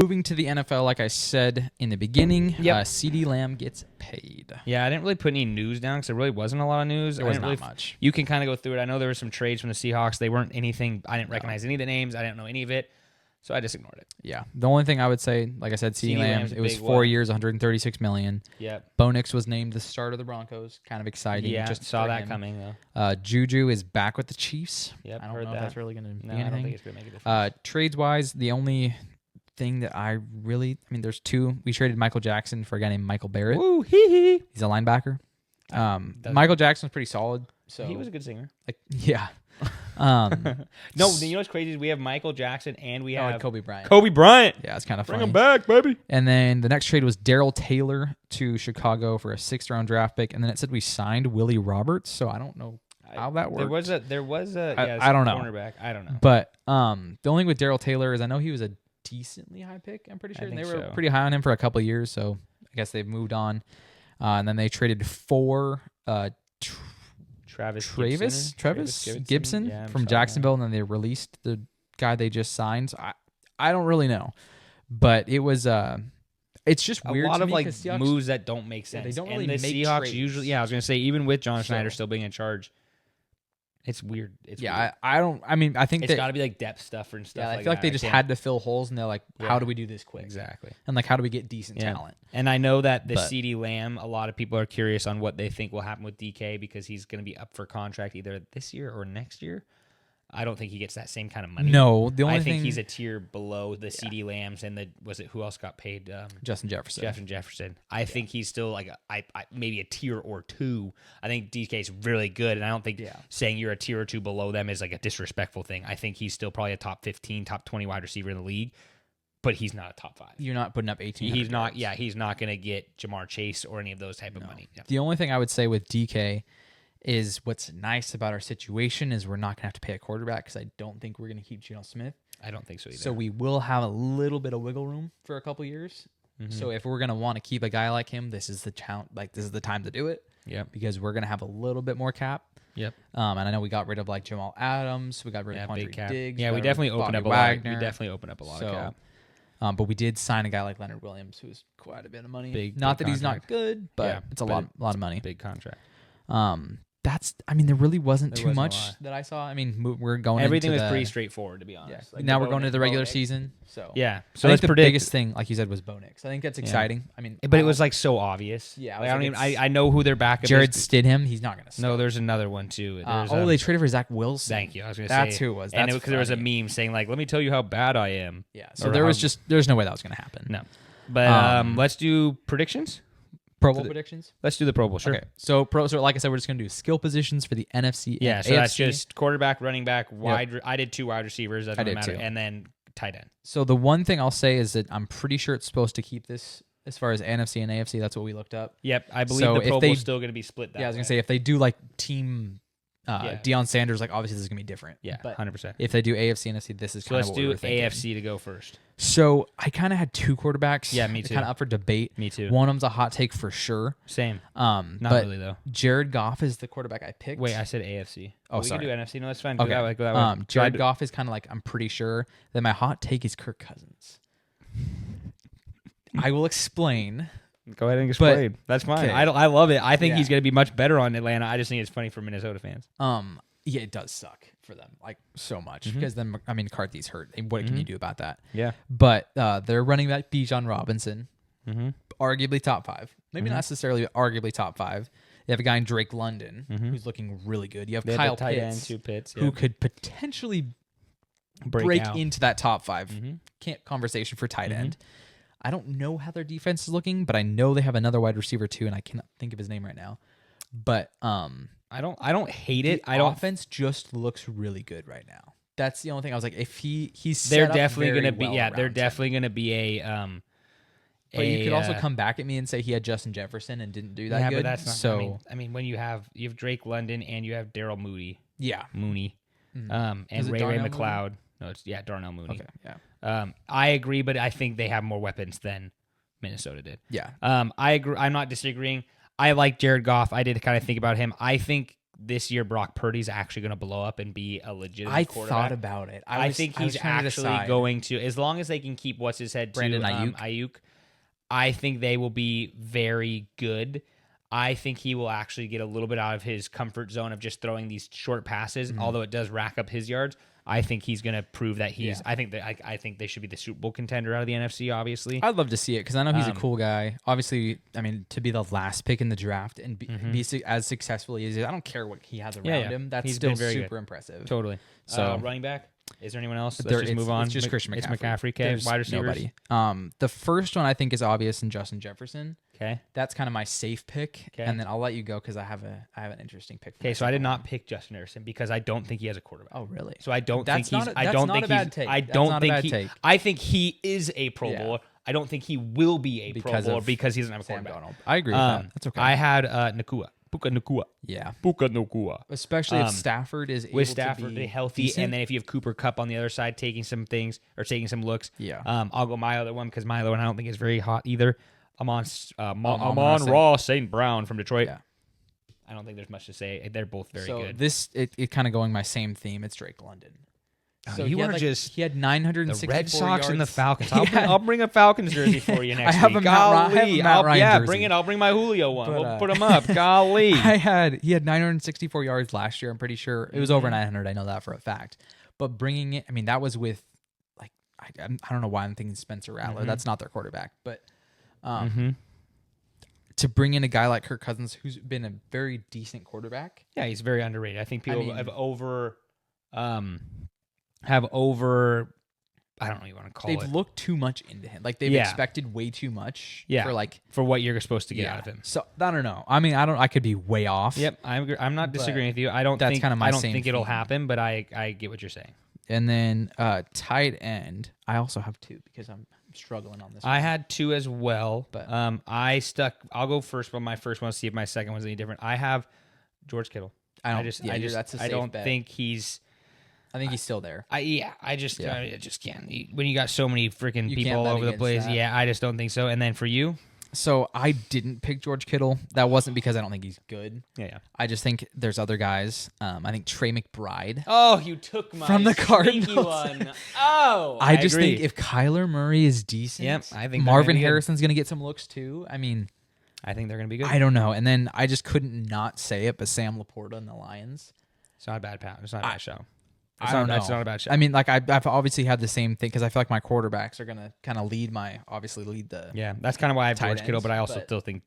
Moving to the NFL, like I said in the beginning, Yep. CeeDee Lamb gets paid. Yeah, I didn't really put any news down because there really wasn't a lot of news. There I was didn't not really much. You can kind of go through it. I know there were some trades from the Seahawks. They weren't anything. I didn't recognize any of the names. I didn't know any of it. So I just ignored it. Yeah. The only thing I would say, like I said, CeeDee Lamb, Lamb's a it was big 4 one. years, $136 million. Yep. Bo Nix was named the starter of the Broncos. Kind of exciting. Yeah, just saw for that him. coming, though. Juju is back with the Chiefs. Yep, I don't heard know that. if that's really going to No, be I don't think anything. it's going to make a difference. Trades-wise, the only thing that I mean, there's two. We traded Michael Jackson for a guy named Michael Barrett. Woo, hee. He's a linebacker. Michael Jackson's pretty solid. So He was a good singer. like, yeah. No, you know what's crazy is we have Michael Jackson and we have Kobe Bryant. Kobe Bryant. Yeah, it's kind of Bring funny. him back, baby. And then the next trade was Darrell Taylor to Chicago for a 6th-round draft pick, and then it said we signed Willie Roberts. So I don't know how that works. There was a I don't know. cornerback. I don't know. But the only thing with Darrell Taylor is I know he was a decently high pick. I'm pretty sure, and they think were so. pretty high on him for a couple of years. So I guess they've moved on. And then they traded for Travis Gibson Yeah, I'm from sorry. Jacksonville, and then they released the guy they just signed. So I don't really know, but it was it's just A weird. lot to of me like 'cause Seahawks- moves that don't make Yeah, sense. they don't and really the make Seahawks trades. usually. Yeah, I was gonna say even with John So- Schneider still being in charge, it's weird. It's Yeah, weird. I don't. I mean, I think It's that got to be like depth stuff and stuff. yeah, I like feel like that. they just can't- had to fill holes, and they're like, Yeah. how do we do this quick? exactly. And like, how do we get decent Yeah. talent? And I know that the But- CeeDee Lamb, a lot of people are curious on what they think will happen with DK because he's going to be up for contract either this year or next year. I don't think he gets that same kind of money. No, the only I think thing he's a tier below the CeeDee Lambs and who else got paid? Justin Jefferson. Jefferson. I think he's still like maybe a tier or two. I think DK's really good, and I don't think saying you're a tier or two below them is like a disrespectful thing. I think he's still probably a top 15, top 20 wide receiver in the league, but he's not a top 5. You're not putting up 18. He's not. Yeah, he's not going to get Jamar Chase or any of those type of money. Yeah. The only thing I would say with DK is what's nice about our situation is we're not going to have to pay a quarterback because I don't think we're going to keep Geno Smith. I don't think so either. So we will have a little bit of wiggle room for a couple years. Mm-hmm. So if we're going to want to keep a guy like him, this is the time to do it. Yep. Because we're going to have a little bit more cap. Yep. And I know we got rid of like Jamal Adams. We got rid of Big Quandre cap. Diggs. Yeah, we got rid of definitely opened Bobby up a lot. Wagner. We definitely opened up a lot of cap. But we did sign a guy like Leonard Williams, who's quite a bit of money. Big not that he's not contract. good, but Yeah, it's a but lot of money. Big contract. There really wasn't There too wasn't a much lot. that I saw. I mean, we're going Everything into was the, pretty straightforward, to be honest. Yeah. Like, Now the we're going Bo to the Nix- regular Bo Nix- season. So Yeah. so So I let's think the predict. biggest thing, like you said, was Bo Nix. I think that's exciting. I mean, But it was like so obvious. Yeah, I Like, was I don't like, even. I know who their backup Jared is. Stidham. He's not going to. No, there's another one too. There's, they traded for Zach Wilson. Thank you. I was going to say That's who it was. And That's because there was a funny. meme saying like, "Let me tell you how bad I am." Yeah. So Or there's no way that was going to happen. No. But let's do predictions. Pro Bowl predictions. Let's do the Pro Bowl. Sure. Okay. So like I said, we're just going to do skill positions for the NFC. Yeah. and So that's AFC. just quarterback, running back, wide. I did 2 wide receivers. That I doesn't did matter. too. And then tight end. So the one thing I'll say is that I'm pretty sure it's supposed to keep this as far as NFC and AFC. That's what we looked up. Yep. I believe So the if Pro they- Bowl's still going to be split. That Yeah, I was way. going to say if they do like team Yeah. Deion Sanders, like obviously this is going to be different. Yeah. But 100%. if they do AFC and NFC, this is So kind of let's what we do were thinking. AFC to go first. So I kind of had 2 quarterbacks. Yeah, me too. Kind of up for debate. Me too. One of them's a hot take for sure. Same. Not Not really though. Jared Goff is the quarterback I picked. Wait, I said AFC. Oh, we sorry. can do NFC. No, that's fine. Go Okay. that way. Go that way. Jared Goff is kind of like I'm pretty sure that my hot take is Kirk Cousins. I will explain. Go ahead and explain. That's fine. okay. I love it. I think Yeah. he's going to be much better on Atlanta. I just think it's funny for Minnesota fans. Yeah, it does suck for them, like so much Mm-hmm. because then McCarthy's hurt. And what can you do about that? Yeah. But they're running back Bijan Robinson, Mm-hmm. arguably top 5. Maybe not necessarily arguably top 5. You have a guy in Drake London who's looking really good. You have They Kyle have the tight end, Pitts, 2 Pitts. who could potentially break into that top 5 can't conversation for tight end. I don't know how their defense is looking, but I know they have another wide receiver too, and I cannot think of his name right now. But I don't hate it. the I don't. offense just looks really good right now. That's the only thing I was like, if he's They're set up definitely very going to be. well Yeah, they're around him. definitely going to be a. But you could also come back at me and say he had Justin Jefferson and didn't do that yeah, good. but that's not. so I mean, when you have Drake London and you have Daryl Mooney, yeah. and Is it Ray Darnell McLeod. No, it's Darnell Mooney. Okay. Yeah. I agree, but I think they have more weapons than Minnesota did. Yeah. I agree. I'm not disagreeing. I like Jared Goff. I did kind of think about him. I think this year Brock Purdy's actually going to blow up and be a legitimate quarterback. I thought about it. I think he's actually going to, as long as they can keep what's his head, Brandon Ayuk, I think they will be very good. I think he will actually get a little bit out of his comfort zone of just throwing these short passes, although it does rack up his yards. I think he's going to prove that he's. Yeah. I think they should be the Super Bowl contender out of the NFC. Obviously, I'd love to see it because I know he's a cool guy. Obviously, I mean, to be the last pick in the draft and be as successful as he is, I don't care what he has around him. That's still super impressive. Totally. So running back. Is there anyone else? Let's just move on. It's just Christian McCaffrey. It's McCaffrey. Okay. Wide receivers. Nobody. The first one I think is obvious in Justin Jefferson. Okay. That's kind of my safe pick. Okay. And then I'll let you go because I have an interesting pick. Okay. So I did not pick Justin Jefferson because I don't think he has a quarterback. Oh, really? So I don't think he's. I don't think he's. I don't think he. I think he is a Pro Bowler. I don't think he will be a Pro Bowler because he doesn't have a quarterback. I agree with that. That's okay. I had Puka Nacua. Yeah. Puka Nacua. Especially if Stafford is able to be healthy, decent. And then if you have Cooper Kupp on the other side taking some things or taking some looks. Yeah. I'll go my other one because my other one I don't think is very hot either. Amon-Ra St. Brown from Detroit. Yeah. I don't think there's much to say. They're both very good. It kind of going my same theme. It's Drake London. So he had 964 the Red Sox yards. And the Falcons. I'll bring a Falcons jersey for you next week. Golly, Matt Ryan jersey. Bring it. I'll bring my Julio one. We'll put him up. Golly, he had 964 yards last year. I'm pretty sure it was over 900. I know that for a fact. But bringing it, I mean, that was with like I don't know why I'm thinking Spencer Rattler. That's not their quarterback, but to bring in a guy like Kirk Cousins, who's been a very decent quarterback. Yeah, he's very underrated. I think people have over I don't know what you want to call it. They've looked too much into him. Like they've expected way too much for what you're supposed to get out of him. So I don't know. I mean, I could be way off. Yep, I'm not disagreeing with you. I don't think it'll happen, but I get what you're saying. And then tight end, I also have two because I'm struggling on this one. I had two as well, but I'll go first, but my first one, see if my second one's any different. I have George Kittle. I don't think he's. I think he's still there. I just can't. When you got so many freaking people all over the place, I just don't think so. And then for you? So I didn't pick George Kittle. That wasn't because I don't think he's good. Yeah. I just think there's other guys. I think Trey McBride. Oh, you took my from the Cardinals. One. Oh, I just think if Kyler Murray is decent, I think Marvin Harrison's going to get some looks too. I mean, I think they're going to be good. I don't know. And then I just couldn't not say it, but Sam Laporta and the Lions. It's not a bad pat. It's not a bad show. I don't know. It's not a bad shot. I mean, like I've obviously had the same thing because I feel like my quarterbacks are gonna kind of lead the. Yeah, that's kind of why I have George Kittle, but I also still think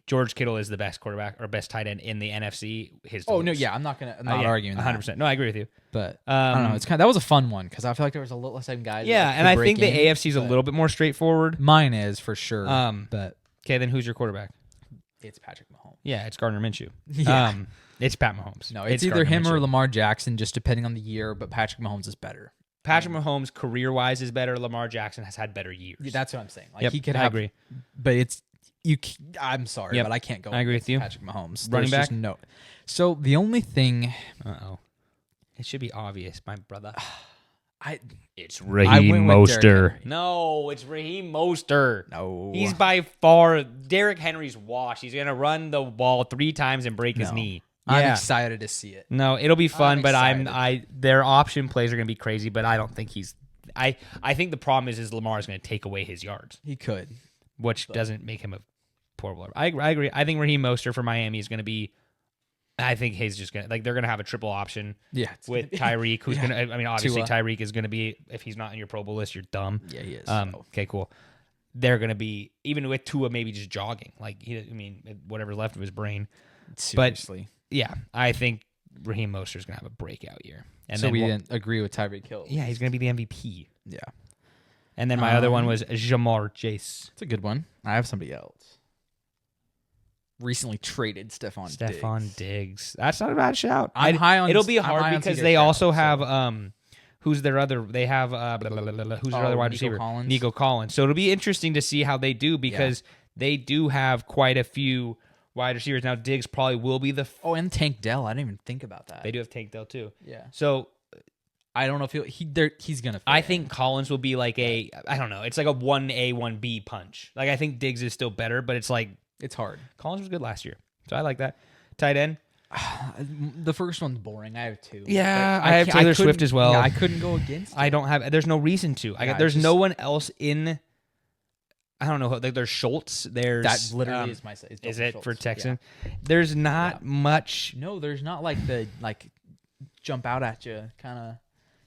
George Kittle is the best quarterback or best tight end in the NFC. I'm not arguing that. 100%. No, I agree with you. But I don't know. It's that was a fun one because I feel like there was a little less guys. Yeah, and I think the AFC is a little bit more straightforward. Mine is for sure. But okay, then who's your quarterback? It's Patrick Mahomes. Yeah, it's Gardner Minshew. Yeah. It's Pat Mahomes. No, it's either him or Lamar Jackson, just depending on the year, but Patrick Mahomes is better. Patrick Mahomes, career-wise, is better. Lamar Jackson has had better years. Yeah, that's what I'm saying. Like he could have, I agree. But I'm sorry, but I can't go. I agree with you. Patrick Mahomes. Running back? No. So the only thing... It should be obvious, my brother. It's Raheem Mostert. No, it's Raheem Mostert. No. He's by far Derrick Henry's wash. He's going to run the ball 3 times and break his knee. Yeah. I'm excited to see it. No, it'll be fun, but their option plays are going to be crazy, but I don't think he's I think the problem is Lamar is going to take away his yards. He could, which doesn't make him a poor bowler. I agree. I think Raheem Mostert for Miami is going to be I think he's just gonna they're gonna have a triple option. With Tyreek, who's gonna. I mean, obviously Tyreek is gonna be. If he's not in your Pro Bowl list, you're dumb. Yeah, he is. Okay, cool. They're gonna be even with Tua maybe just jogging, whatever's left of his brain. Seriously, but I think Raheem Mostert's gonna have a breakout year. And so we didn't agree with Tyreek Hill. Yeah, he's gonna be the MVP. Yeah. And then my other one was Ja'Marr Chase. It's a good one. I have somebody else. Recently traded Stefon Diggs. That's not a bad shout. I'm high on. It'll be hard because they also have who's their other? They have who's their other wide receiver? Nico Collins. So it'll be interesting to see how they do because they do have quite a few wide receivers now. Diggs probably will be the. And Tank Dell. I didn't even think about that. They do have Tank Dell too. Yeah. So I don't know if he's gonna. I think Collins will be like I don't know. It's like a 1A 1B punch. Like I think Diggs is still better, but it's like. It's hard. Collins was good last year, so I like that. Tight end. The first one's boring. I have two. Yeah, I have Taylor Swift as well. Yeah, I couldn't go against it. There's no reason to. There's no one else in. I don't know. Like there's Schultz. There's that literally is my. Is it Schultz. for Texan? Yeah. There's not much. No, there's not like the jump out at you kind of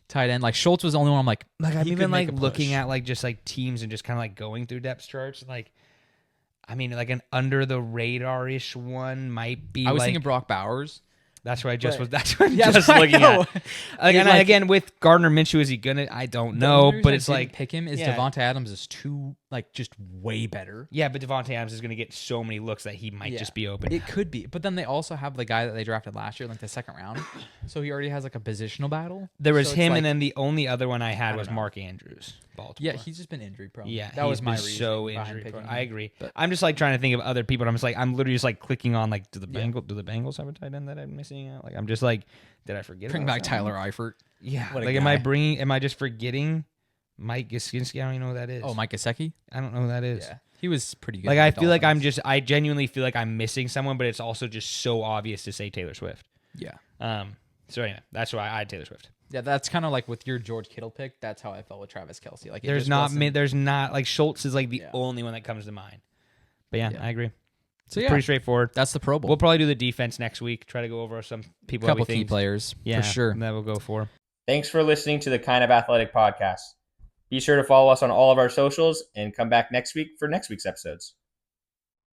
tight end. Like Schultz was the only one. I'm like I'm even like looking at like just like teams and just kind of like going through depth charts. Like, I mean, like an under the radar ish one might be. I was thinking Brock Bowers. That's what I just was. That's what I'm just looking at. And again, with Gardner Minshew, is he gonna? I don't know, but it's like pick him is Devontae Adams is just way better. Yeah, but Devontae Adams is gonna get so many looks that he might just be open. It could be, but then they also have the guy that they drafted last year, like the second round. So he already has like a positional battle. There was him, and then the only other one I had was Mark Andrews, Baltimore. Yeah, he's just been injury prone. Yeah, that was my reason. So injury prone. I agree. But I'm just like trying to think of other people. And I'm literally just like clicking on like do the Bengals have a tight end that I'm missing out? Like I'm just like, did I forget? Bring back Tyler Eifert. Yeah, like am I just forgetting Mike Gesicki? I don't even know who that is. Oh, Mike Gesicki? I don't know who that is. Yeah, he was pretty good. Like I feel like I genuinely feel like I'm missing someone, but it's also just so obvious to say Taylor Swift. Yeah. So anyway, that's why I had Taylor Swift. Yeah, that's kind of like with your George Kittle pick. That's how I felt with Travis Kelce. Like there's not like Schultz is like the only one that comes to mind. But yeah, I agree. So it's pretty straightforward. That's the Pro Bowl. We'll probably do the defense next week. Try to go over some people. Couple key players, for sure. That we'll go for. Thanks for listening to the Kind of Athletic podcast. Be sure to follow us on all of our socials and come back next week for next week's episodes.